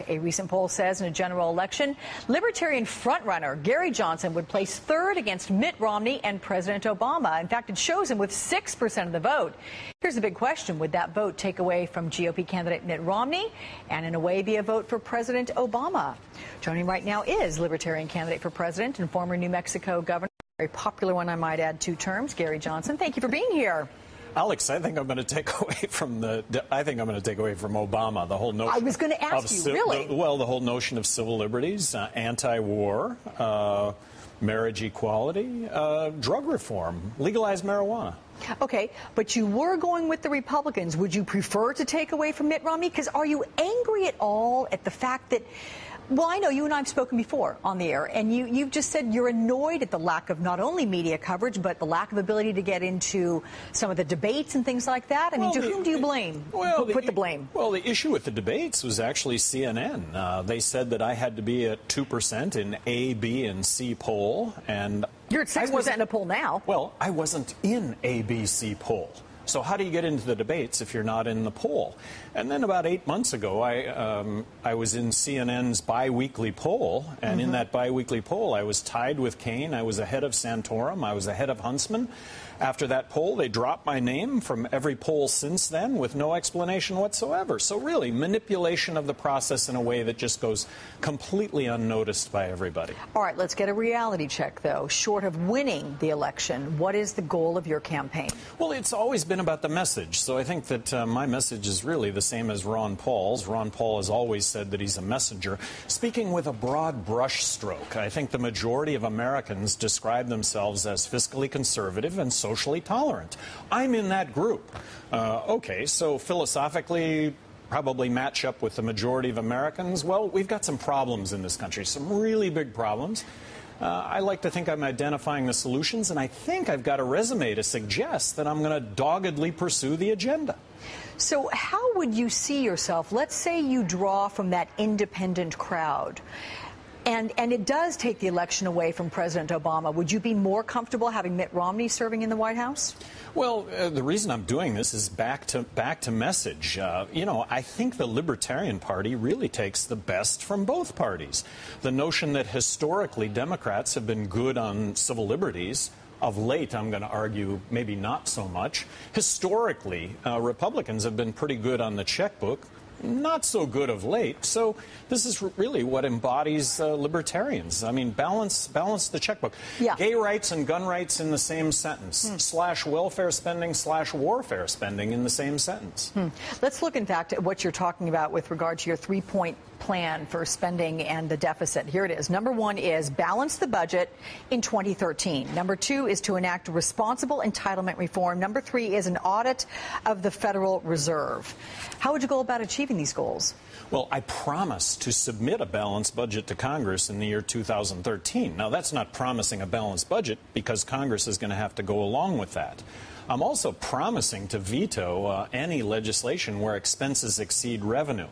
A recent poll says in a general election, Libertarian frontrunner Gary Johnson would place third against Mitt Romney and President Obama. In fact, it shows him with 6% of the vote. Here's the big question. Would that vote take away from GOP candidate Mitt Romney and in a way be a vote for President Obama? Joining right now is Libertarian candidate for president and former New Mexico governor, very popular one, I might add, 2 terms, Gary Johnson. Thank you for being here. Alex, I think I'm going to take away from Obama the whole notion. I was going to ask you, really? The whole notion of civil liberties, anti-war, marriage equality, drug reform, legalize marijuana. Okay, but you were going with the Republicans. Would you prefer to take away from Mitt Romney? Because are you angry at all at the fact that, well, I know you and I have spoken before on the air, and you've just said you're annoyed at the lack of not only media coverage, but the lack of ability to get into some of the debates and things like that. I mean, to whom do you blame? Put the blame. Well, the issue with the debates was actually CNN. They said that I had to be at 2% in A, B, and C poll, and you're at 6% in a poll now. Well, I wasn't in A, B, C poll. So how do you get into the debates if you're not in the poll? And then about 8 months ago, I was in CNN's biweekly poll, and in that biweekly poll, I was tied with Kane. I was ahead of Santorum. I was ahead of Huntsman. After that poll, they dropped my name from every poll since then with no explanation whatsoever. So really, manipulation of the process in a way that just goes completely unnoticed by everybody. All right, let's get a reality check, though. Short of winning the election, what is the goal of your campaign? Well, it's always been about the message. So I think that my message is really the same as Ron Paul's. Ron Paul has always said that he's a messenger, speaking with a broad brush stroke. I think the majority of Americans describe themselves as fiscally conservative and socially tolerant. I'm in that group. Okay, so philosophically, probably match up with the majority of Americans. Well, we've got some problems in this country, some really big problems. I like to think I'm identifying the solutions, and I think I've got a resume to suggest that I'm going to doggedly pursue the agenda. So how would you see yourself? Let's say you draw from that independent crowd. And it does take the election away from President Obama. Would you be more comfortable having Mitt Romney serving in the White House? Well, the reason I'm doing this is back to message. You know, I think the Libertarian Party really takes the best from both parties. The notion that historically Democrats have been good on civil liberties. Of late, I'm going to argue maybe not so much. Historically, Republicans have been pretty good on the checkbook. Not so good of late. So this is really what embodies libertarians. I mean, balance the checkbook. Yeah. Gay rights and gun rights in the same sentence. Slash welfare spending, slash warfare spending in the same sentence. Let's look, in fact, at what you're talking about with regard to your 3-point plan for spending and the deficit. Here it is. Number 1 is balance the budget in 2013. Number 2 is to enact responsible entitlement reform. Number 3 is an audit of the Federal Reserve. How would you go about achieving these goals? Well, I promise to submit a balanced budget to Congress in the year 2013. Now, that's not promising a balanced budget because Congress is going to have to go along with that. I'm also promising to veto any legislation where expenses exceed revenue.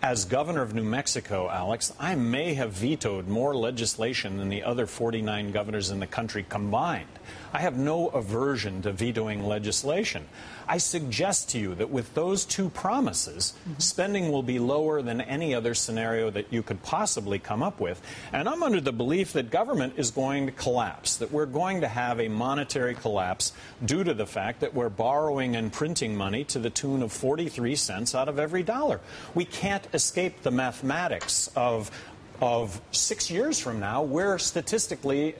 As governor of New Mexico, Alex, I may have vetoed more legislation than the other 49 governors in the country combined. I have no aversion to vetoing legislation. I suggest to you that with those 2 promises, spending will be lower than any other scenario that you could possibly come up with. And I'm under the belief that government is going to collapse, that we're going to have a monetary collapse due to the fact that we're borrowing and printing money to the tune of 43 cents out of every dollar. We can't escape the mathematics of 6 years from now, we're statistically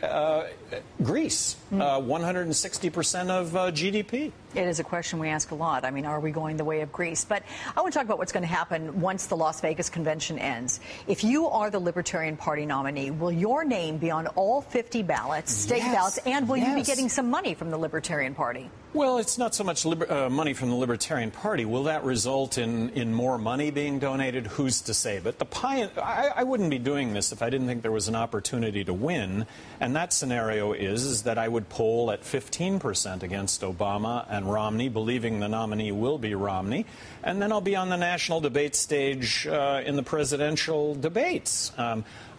Greece, 160% of GDP. It is a question we ask a lot. I mean, are we going the way of Greece? But I want to talk about what's going to happen once the Las Vegas convention ends. If you are the Libertarian Party nominee, will your name be on all 50 ballots, state ballots, and will you be getting some money from the Libertarian Party? Well, it's not so much money from the Libertarian Party. Will that result in more money being donated? Who's to say? But I wouldn't be doing this if I didn't think there was an opportunity to win. And that scenario is that I would poll at 15% against Obama and Romney, believing the nominee will be Romney. And then I'll be on the national debate stage in the presidential debates.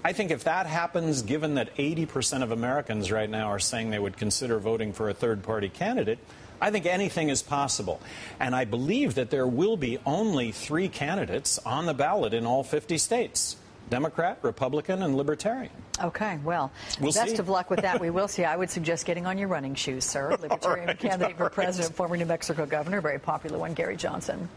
I think if that happens, given that 80% of Americans right now are saying they would consider voting for a third-party candidate, I think anything is possible. And I believe that there will be only 3 candidates on the ballot in all 50 states. Democrat, Republican, and Libertarian. Okay, well, we'll best see. of luck with that. We will see. I would suggest getting on your running shoes, sir. Libertarian candidate for president, former New Mexico governor, very popular one, Gary Johnson.